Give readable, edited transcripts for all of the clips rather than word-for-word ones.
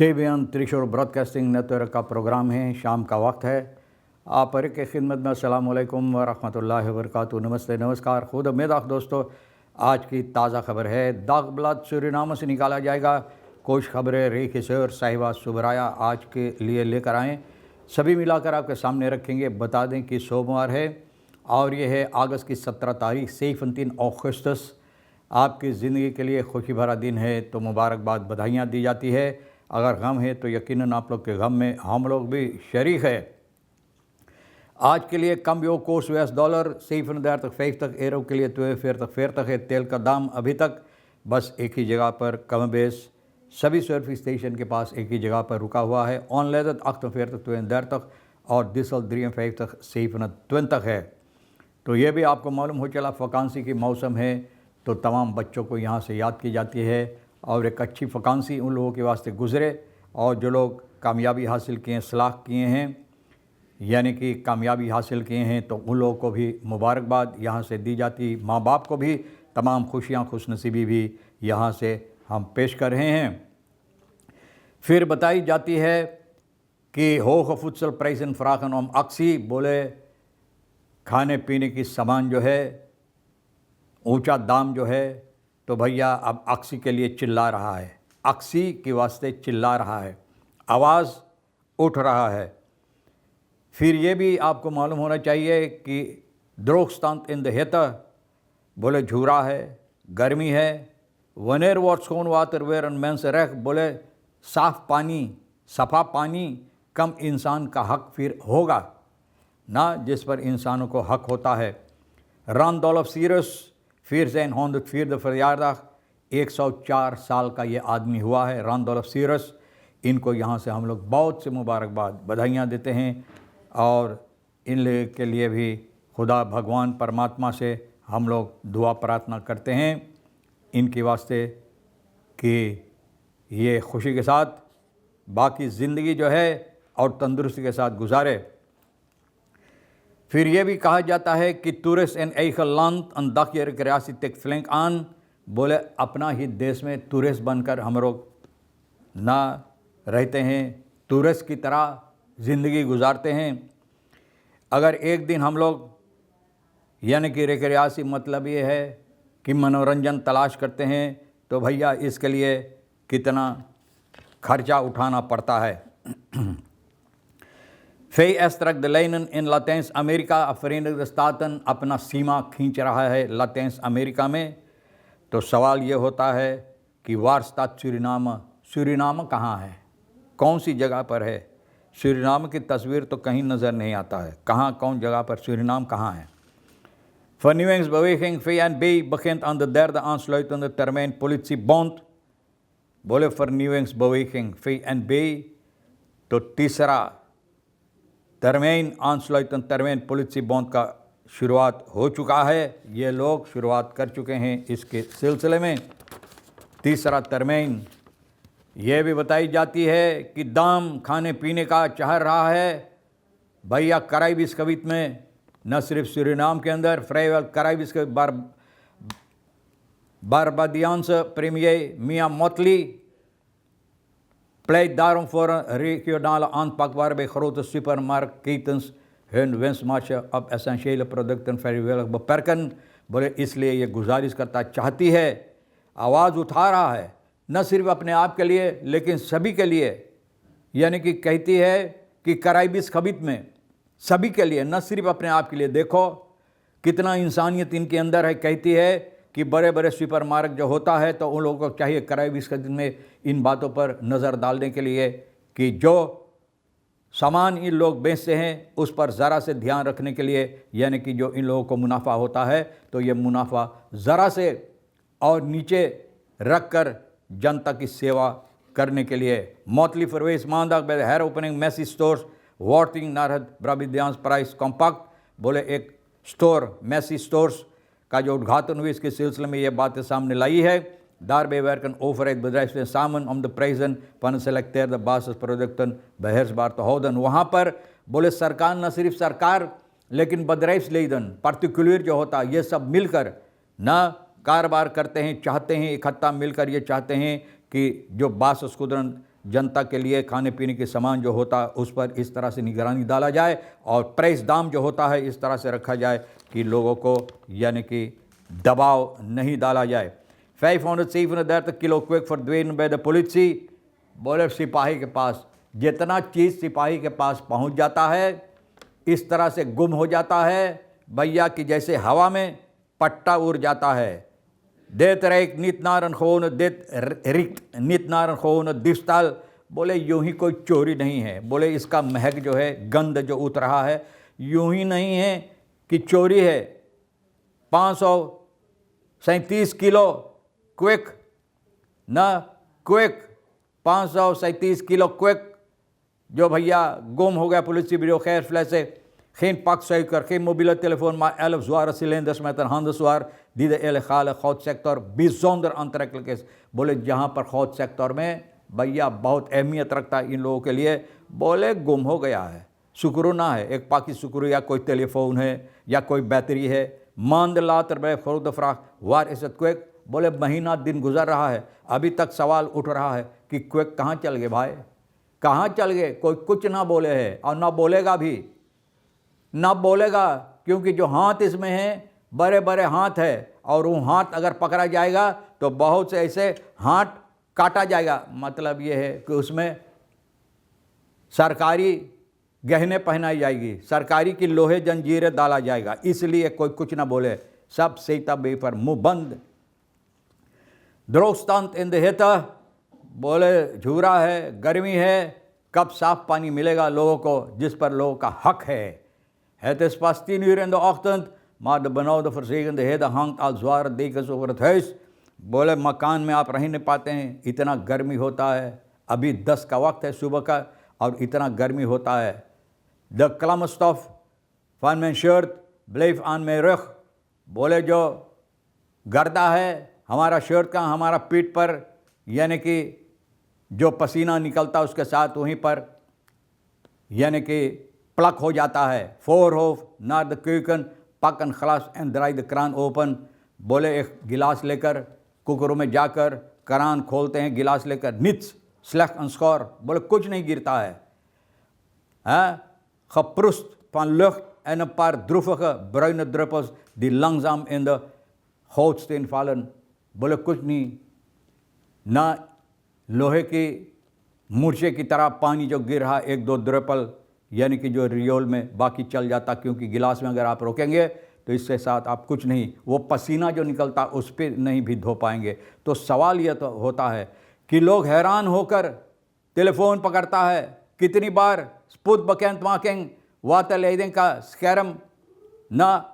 TVN Thrissur broadcasting network का programme है। शाम का वक्त है। आप हर के खिदमत में अस्सलाम वालेकुम व रहमतुल्लाहि व बरकातुहू। नमस्ते, नमस्कार, खुद मेदाख दोस्तों। आज की ताज़ा खबर है, दागब्लाद सूरीनाम से निकाला जाएगा। कुछ खबरें रेखी और साहिबा सुबराया आज के लिए लेकर आएँ, सभी मिलाकर आपके सामने रखेंगे। बता दें कि सोमवार है और यह है अगस्त की 17 तारीख, 17 अगस्त। आपकी ज़िंदगी के लिए खुशी भरा दिन है तो मुबारकबाद, बधाइयाँ दी जाती है। अगर गम है तो यकीनन आप लोग के गम में हम लोग भी शरीक है। आज के लिए कम यो कोर्स $US 750 एरो के लिए 42 है। तेल का दाम अभी तक बस एक ही जगह पर कम बेस सभी सर्विस स्टेशन के पास एक ही जगह पर रुका हुआ है। ऑनलाइन 48 और डीजल 53 है। तो ये भी आपको मालूम हो चला, वकांसी की मौसम है तो तमाम बच्चों को यहाँ से याद की जाती है और एक अच्छी वकांसी उन लोगों के वास्ते गुज़रे और जो लोग कामयाबी हासिल किए हैं, सलाह किए हैं, यानी कि कामयाबी हासिल किए हैं, तो उन लोगों को भी मुबारकबाद यहाँ से दी जाती। माँ बाप को भी तमाम खुशियाँ, खुशनसीबी भी यहाँ से हम पेश कर रहे हैं। फिर बताई जाती है कि हो फुटसल प्राइस इन फ़राखन ओम अक्सी, बोले खाने पीने की सामान जो है ऊंचा दाम जो है, तो भैया अब अक्सी के लिए चिल्ला रहा है, अक्सी के वास्ते चिल्ला रहा है, आवाज़ उठ रहा है। फिर ये भी आपको मालूम होना चाहिए कि द्रोगस्तान इन द हेता, बोले झूरा है, गर्मी है। वनेर वाट्सकोन वाटर वेर एंड मैंस रख, बोले साफ़ पानी, सफ़ा पानी कम इंसान का हक फिर होगा ना, जिस पर इंसानों को हक होता है। रानदौलफ सीरस फिर से फिर द फरियादा 104 साल का ये आदमी हुआ है, रानदौलफ सीरस। इनको यहाँ से हम लोग बहुत से मुबारकबाद, बधाइयाँ देते हैं और इन के लिए भी खुदा भगवान परमात्मा से हम लोग दुआ प्रार्थना करते हैं इनके वास्ते कि ये खुशी के साथ बाकी ज़िंदगी जो है और तंदुरुस्ती के साथ गुजारे। फिर ये भी कहा जाता है कि टूरिस्ट इन एखल लंद अंदाकियर रियासी टेक फ्लैंक आन, बोले अपना ही देश में टूरिस्ट बनकर हम लोग ना रहते हैं, टूरिस्ट की तरह ज़िंदगी गुजारते हैं। अगर एक दिन हम लोग यानी कि रियासी मतलब ये है कि मनोरंजन तलाश करते हैं, तो भैया इसके लिए कितना खर्चा उठाना पड़ता है। फे एस्ट्रक द लाइनन इन लातेंस अमेरिका, अफरीन स्तातन अपना सीमा खींच रहा है लातेंस अमेरिका में। तो सवाल ये होता है कि वारस्तात सूरीनाम कहाँ है, कौन सी जगह पर है? सूरीनाम की तस्वीर तो कहीं नज़र नहीं आता है, कहाँ कौन जगह पर सूरीनाम कहाँ है? Vernieuwingsbeweging VNB begint aan de derde aansluitende termijn politiebond, बोले vernieuwingsbeweging VNB तो तीसरा termijn पुलिसी बॉन्ड का शुरुआत हो चुका है। ये लोग शुरुआत कर चुके हैं इसके सिलसिले में। तीसरा तरमीन ये भी बताई जाती है कि दाम खाने पीने का चढ़ रहा है भैया। कराइबिस कवित में न सिर्फ सूरीनाम के अंदर, फ्राइवल कराइबिस के बारबादियांस प्रीमियर मियां मोटली pleit daarom voor een regionale aanpak waarbij grote supermarktketens hun winstmarge op essentiële producten vrijwillig beperken। बोले इसलिए ये गुजारिश करता चाहती है, आवाज़ उठा रहा है, न सिर्फ अपने आप के लिए लेकिन सभी के लिए, यानी कि कहती है कि कराइबिस खबीत में सभी के लिए, न सिर्फ अपने आप के लिए। देखो कितना इंसानियत इनके अंदर है। कहती है कि बड़े बड़े सुपर मार्केट जो होता है तो उन लोगों को चाहिए कराइबिस के दिन में इन बातों पर नज़र डालने के लिए कि जो सामान इन लोग बेचते हैं उस पर ज़रा से ध्यान रखने के लिए, यानी कि जो इन लोगों को मुनाफा होता है तो ये मुनाफा ज़रा से और नीचे रख कर जनता की सेवा करने के लिए। मोटली फरवेस मानदाग बाय हेयर ओपनिंग मैसी स्टोर्स वॉर्टिंग नारद ब्राबिद्यांस प्राइस कॉम्पैक्ट, बोले एक स्टोर मैसी स्टोर्स का जो उद्घाटन हुई इसके सिलसिले में ये बातें सामने लाई है। Daarbij werken overheid, bedrijven samen om de prijzen van geselecteerde basisproducten beheersbaar te houden। वहाँ पर बोले सरकार, न सिर्फ सरकार लेकिन bedrijfsleiden, पार्टिकुलर जो होता ये सब मिलकर न कारोबार करते हैं, चाहते हैं इकट्ठा मिलकर ये चाहते हैं कि जो बासस्कुदरन जनता के लिए खाने पीने के सामान जो होता है उस पर इस तरह से निगरानी डाला जाए और प्राइस दाम जो होता है इस तरह से रखा जाए कि लोगों को यानी कि दबाव नहीं डाला जाए। 537 किलो क्विक फॉरद्वेन बाय द पुलिस। बोले सिपाही के पास जितना चीज़ सिपाही के पास पहुंच जाता है इस तरह से गुम हो जाता है भैया कि जैसे हवा में पट्टा उड़ जाता है। देत रेक नित नारन खोन देत रिक्त नित नारन खोन दिस्ताल। बोले यूं ही कोई चोरी नहीं है, बोले इसका महक जो है गंध जो उठ रहा है यूं ही नहीं है कि चोरी है। 537 किलो क्विक ना क्विक 537 किलो क्विक जो भैया गुम हो गया पुलिस ब्यूरो खैर फ्लैश से geen pak suiker, geen mobiele telefoon, maar 11 zware cilinders met een handelswaar die de illegale goudsector bijzonder aantrekkelijk is। बोले जहाँ पर खौद सेक्टर में भैया बहुत अहमियत रखता है इन लोगों के लिए, बोले गुम हो गया है। शुक्र ना है एक पाकि शुक्र या कोई टेलीफोन है या कोई बैटरी है। मांद लातर बे फरुद फ्राक वार इज़्ज़त क्विक। बोले महीना दिन गुजर रहा है अभी तक सवाल उठ रहा है कि क्विक कहाँ चल गए भाई, कहाँ चल गए। कोई कुछ ना बोले है और ना बोलेगा भी, ना बोलेगा क्योंकि जो हाथ इसमें है बड़े बड़े हाथ है और वो हाथ अगर पकड़ा जाएगा तो बहुत से ऐसे हाथ काटा जाएगा। मतलब ये है कि उसमें सरकारी गहने पहनाई जाएगी, सरकारी की लोहे जंजीरें डाला जाएगा, इसलिए कोई कुछ ना बोले, सब सीता बेफर मुंह बंद। द्रोस्तांत इन देता बोले झूरा है, गर्मी है, कब साफ पानी मिलेगा लोगों को जिस पर लोगों का हक है। Het is pas 10 uur in de ochtend, maar de benauwde verzegende hitte hangt al zware dekens over het huis। बोले मकान में आप रह नहीं पाते हैं, इतना गर्मी होता है। अभी 10 का वक्त है सुबह का और इतना गर्मी होता है। द क्लमस्टॉफ van mijn shirt bleef aan mijn rug। बोले जो गर्दा है हमारा शर्ट का हमारा पीठ पर यानी कि जो पसीना निकलता उसके साथ वहीं पर यानी कि प्लक हो जाता है। voorhoofd naar de keuken, pak een glas en draai de kraan open। बोले एक गिलास लेकर कुकरों में जाकर करान खोलते हैं, गिलास लेकर निट्स slecht een schor। बोले कुछ नहीं गिरता है। geproest van lucht en een paar droevige bruine druppels die langzaam in de goudsteen vallen। बोले कुछ नहीं, ना लोहे की मूर्छे की तरह पानी जो गिर रहा एक दो ड्रपल यानी कि जो रियोल में बाकी चल जाता, क्योंकि गिलास में अगर आप रोकेंगे तो इसके साथ आप कुछ नहीं, वो पसीना जो निकलता उस पर नहीं भी धो पाएंगे। तो सवाल यह तो होता है कि लोग हैरान होकर टेलीफोन पकड़ता है कितनी बार स्पुत bekend making waterleiding का scherm na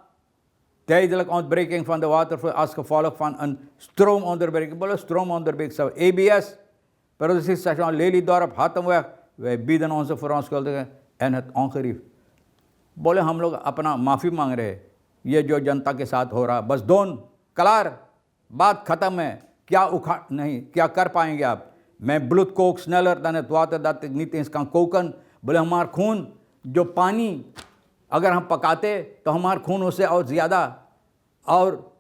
tijdelijk ontbreking van de water als gevolg van een stroomonderbreking। बोले stroomonderbreking सब ABS productiestation Lelydorp Hattemweg, wij bieden onze verontschuldiging en het ongerief। बोले हम लोग अपना माफ़ी मांग रहे हैं, ये जो जनता के साथ हो रहा बस दोन कलार बात ख़त्म है, क्या उखाड़ नहीं क्या कर पाएंगे आप। मैं ब्लूथ कोक स्नेलर दाने द्वाते दाते नीति इसका कोकन। बोले हमारा खून जो पानी अगर हम पकाते तो हमारा खून उससे और ज़्यादा और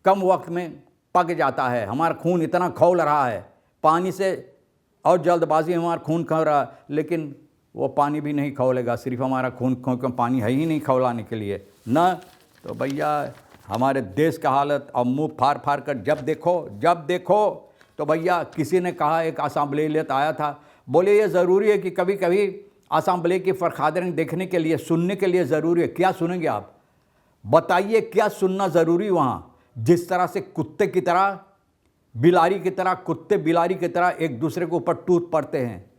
कम वक्त में पक जाता है। हमारा खून इतना खौल रहा है पानी से और जल्दबाजी में हमारा खून खौल रहा, लेकिन वो पानी भी नहीं खौलेगा, सिर्फ हमारा खून क्योंकि पानी है ही नहीं खौलाने के लिए ना। तो भैया हमारे देश का हालत और मुंह फाड़ फाड़ कर जब देखो तो भैया किसी ने कहा एक असेंबली लेता आया था, बोले ये ज़रूरी है कि कभी कभी असेंबली की फ़रखादरिंग देखने के लिए सुनने के लिए ज़रूरी है। क्या सुनेंगे आप बताइए, क्या सुनना ज़रूरी वहाँ। जिस तरह से कुत्ते की तरह बिलारी की तरह कुत्ते बिलारी की तरह एक दूसरे के ऊपर टूट पड़ते हैं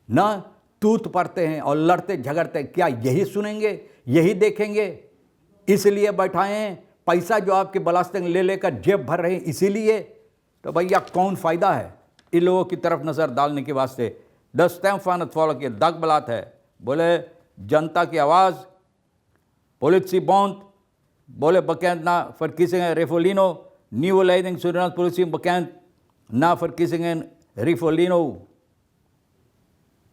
ना, टूट पड़ते हैं और लड़ते झगड़ते, क्या यही सुनेंगे यही देखेंगे। इसलिए बैठाए हैं पैसा जो आपके बलास्टिंग ले लेकर जेब भर रहे हैं इसीलिए। तो भैया कौन फ़ायदा है इन लोगों की तरफ नज़र डालने के वास्ते। 10 stem van het volk, ये दगबलात है। बोले जनता की आवाज़ politiebond, बोले bekend na verkiezingen Rivellino, nieuwe leiding Surinaams politie bekend na verkiezingen Rivellino।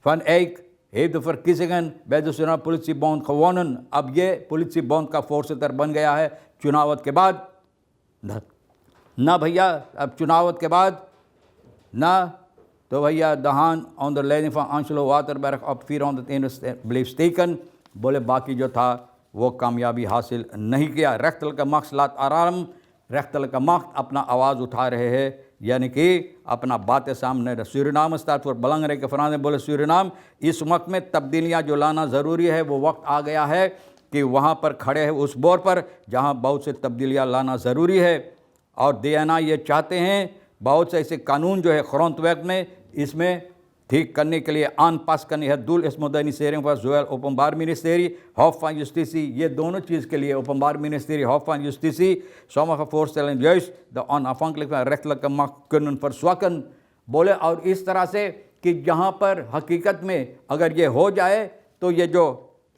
Van Eyck heeft de verkiezingen bij de Surinaams politiebond gewonnen। अब ये politiebond का voorzitter बन गया है चुनावत के बाद ना भैया। अब चुनावत के बाद ना तो भैया दहान ऑन द लेनिंग फ्रॉम आंचलो वाटरबर्ग अब फिर ऑन द बिलीव टेकन, बोले बाकी जो था वो कामयाबी हासिल नहीं किया। रेख्तल का मक्स लात आराम, रेख्तल का मक्स अपना आवाज़ उठा रहे हैं, यानी कि अपना बातें सामने। सूरीनाम स्टार्ट फॉर बलंगरे के फराने बोले सूरीनाम इस वक्त में तब्दीलियाँ जो लाना ज़रूरी है, वो वक्त आ गया है कि वहाँ पर खड़े हैं उस बोर पर जहाँ बहुत से तब्दीलियाँ लाना ज़रूरी है। और देना ये चाहते हैं बहुत से ऐसे कानून जो है ग्रondwet में इसमें ठीक करने के लिए आन पास करनी है। दूल इस modernisering was zowel openbaar ministerie, Hof van Justitie, ये दोनों चीज़ के लिए openbaar ministerie, Hof van Justitie, sommige voorstellen juist de onafhankelijke en rechtelijke macht kunnen verzwakken। बोले और इस तरह से कि जहाँ पर हकीकत में अगर ये हो जाए तो ये जो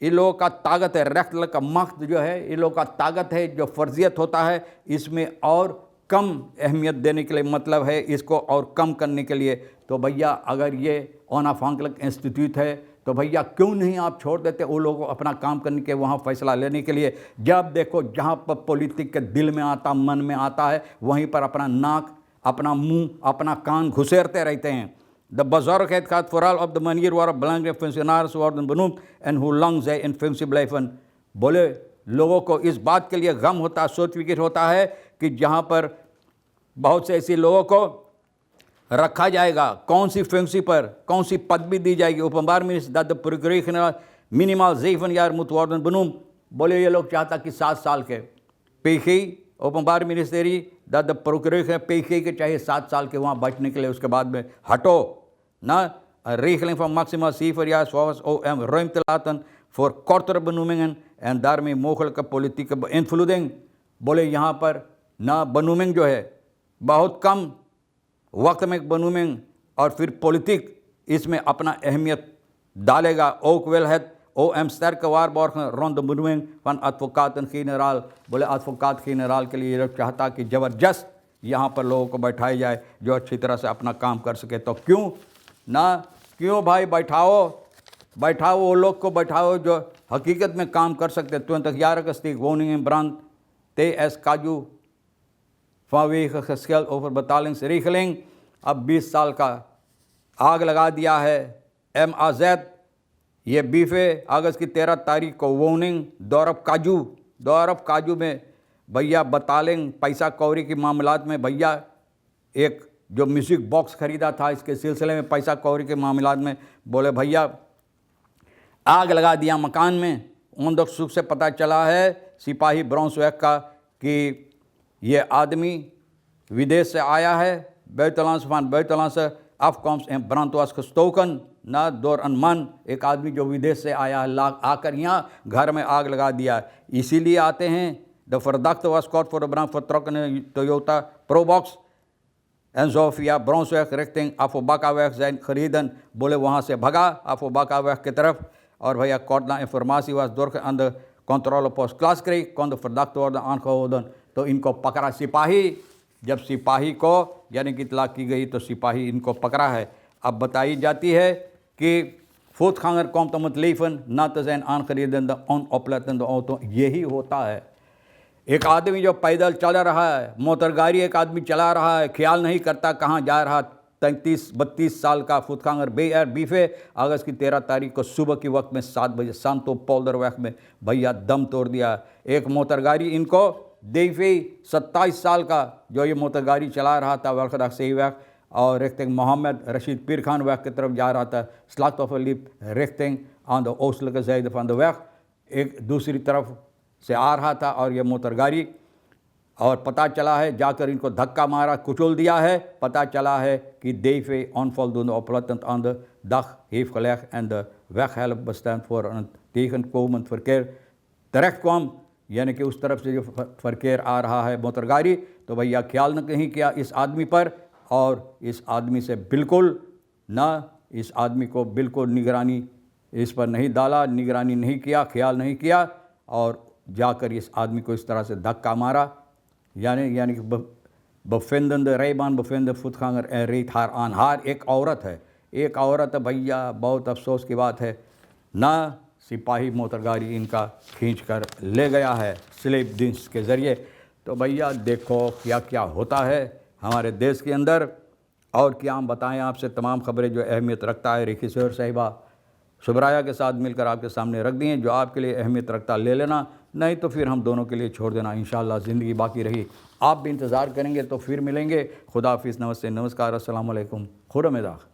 इन लोगों का ताकत है, रेख्तल का मख्त जो है, इन लोगों का ताकत है, जो फर्जियत होता है, इसमें और कम अहमियत देने के लिए मतलब है इसको और कम करने के लिए। तो भैया अगर ये अनअफांकलिक इंस्टीट्यूट है तो भैया क्यों नहीं आप छोड़ देते उन लोगों को अपना काम करने के, वहाँ फैसला लेने के लिए। जब देखो जहाँ पर पॉलिटिक के दिल में आता, मन में आता है, वहीं पर अपना नाक, अपना मुंह, अपना कान घुसेरते रहते हैं। De bezorgdheid gaat vooral op de manier waarop belangrijke functionarissen worden benoemd en hoe lang zij in functie blijven। बोले लोगों को इस बात के लिए गम होता, सोच फिक्र होता है कि जहाँ पर बहुत से ऐसे लोगों को रखा जाएगा, कौन सी फंक्सी पर कौन सी पदवी दी जाएगी। openbaar ministerie dat de procureur minimaal 7 jaar moet worden benoemd। बोले ये लोग चाहता कि 7 साल के PG openbaar ministerie dat de procureur PG के चाहिए 7 साल के वहाँ बैठने के लिए, उसके बाद में हटो ना। regeling van maximaal 7 jaar volgens OM ruimte laten voor kortere benoemingen en daarmee mogelijke politieke beïnvloeding। बोले यहाँ पर ना बenoeming जो है बहुत कम वक्त में बenoeming और फिर पॉलिटिक इसमें अपना अहमियत डालेगा। ook wil het OM sterke waarborgen rond de benoeming van advocaten-generaal। बोले advocaat-generaal के लिए लोग चाहता कि ज़बरदस्त यहाँ पर लोगों को बैठाया जाए जो अच्छी तरह से अपना काम कर सके। तो क्यों ना, क्यों भाई बैठाओ वो लोग को बैठाओ जो हकीकत में काम कर सकते। 20 jaar gesticht woning in brand, TS Kaju vanwege geschil over betalingsregeling। अब 20 साल का आग लगा दिया है। MAZ ये 20 अगस्त की 13 तारीख को वोनिंग दौरब काजू में भैया बतालेंग पैसा कौड़ी की मामलात में भैया एक जो म्यूज़िक बॉक्स ख़रीदा था इसके सिलसिले में पैसा कौड़ी के मामलात में बोले भैया आग लगा दिया मकान में। उन दो सुख से पता चला है सिपाही ब्राउनस्वेग का कि ये आदमी विदेश से आया है। buitenlands van buitenlandse afkomst en brand was gestoken ना door een man, एक आदमी जो विदेश से आया है आकर यहाँ घर में आग लगा दिया। इसीलिए आते हैं। De verdachte was kort voor de brand vertrokken in Toyota Probox en zo via Bronsweg richting Afobakaweg zijn gereden। बोले वहाँ से भगा Afobakaweg की तरफ और भैया kort na informatie was doorgegaan aan de controlepost Klaskreek kon de verdachte worden aangehouden। तो इनको पकड़ा सिपाही। जब सिपाही को यानी कि इतला की गई तो सिपाही इनको पकड़ा है। अब बताई जाती है कि voetganger komt om het leven na te zijn aangereden de onoplettende auto। यही होता है, एक आदमी जो पैदल चल रहा है, मोटर गाड़ी एक आदमी चला रहा है, ख्याल नहीं करता कहाँ जा रहा। 33-32 साल का voetganger बीफे अगस्त की 13 तारीख को सुबह के वक्त में 7 बजे सांतो पोल्डरवैग में भैया दम तोड़ दिया। एक मोटर गाड़ी इनको देवी 27 साल का जो ये मोटर गाड़ी चला रहा था वेलखदाक सेवैग और रिख्टिंग मोहम्मद रशीद पीर खान वैग की तरफ जा रहा था। slachtoffer liep richting aan de oostelijke zijde van de weg, एक दूसरी तरफ से आ रहा था और ये मोटर गाड़ी, और पता चला है जाकर इनको धक्का मारा, कुचल दिया है। पता चला है कि DV onvoldoende oplettend aan de dag heeft gelegd en de weghelpbestand voor een tegenkomend verkeer terecht kwam। यानी कि उस तरफ से जो फरकेर आ रहा है मोटर गाड़ी, तो भैया ख्याल नहीं किया इस आदमी पर और इस आदमी से बिल्कुल ना, इस आदमी को बिल्कुल निगरानी इस पर नहीं डाला, निगरानी नहीं किया, ख्याल नहीं किया और जाकर इस आदमी को इस तरह से धक्का मारा। यानी कि बफेंदंद Reban बफेंद voetganger en reed haar aan। हार एक औरत है, एक औरत भैया, बहुत अफसोस की बात है ना। सिपाही मोटर गाड़ी इनका खींच कर ले गया है स्लेप दिन्स के ज़रिए। तो भैया देखो क्या क्या होता है हमारे देश के अंदर। और क्या हम बताएं आपसे तमाम खबरें जो अहमियत रखता है रिखी सैर साहिबा सुबराया के साथ मिलकर आपके सामने रख दिए। जो आपके लिए अहमियत रखता ले लेना, नहीं तो फिर हम दोनों के लिए छोड़ देना। इंशाअल्लाह ज़िंदगी बाकी रही आप भी इंतज़ार करेंगे तो फिर मिलेंगे। खुदा हाफिज़, नमस्ते, नमस्कार, अस्सलाम वालेकुम, खुदा मेदाख।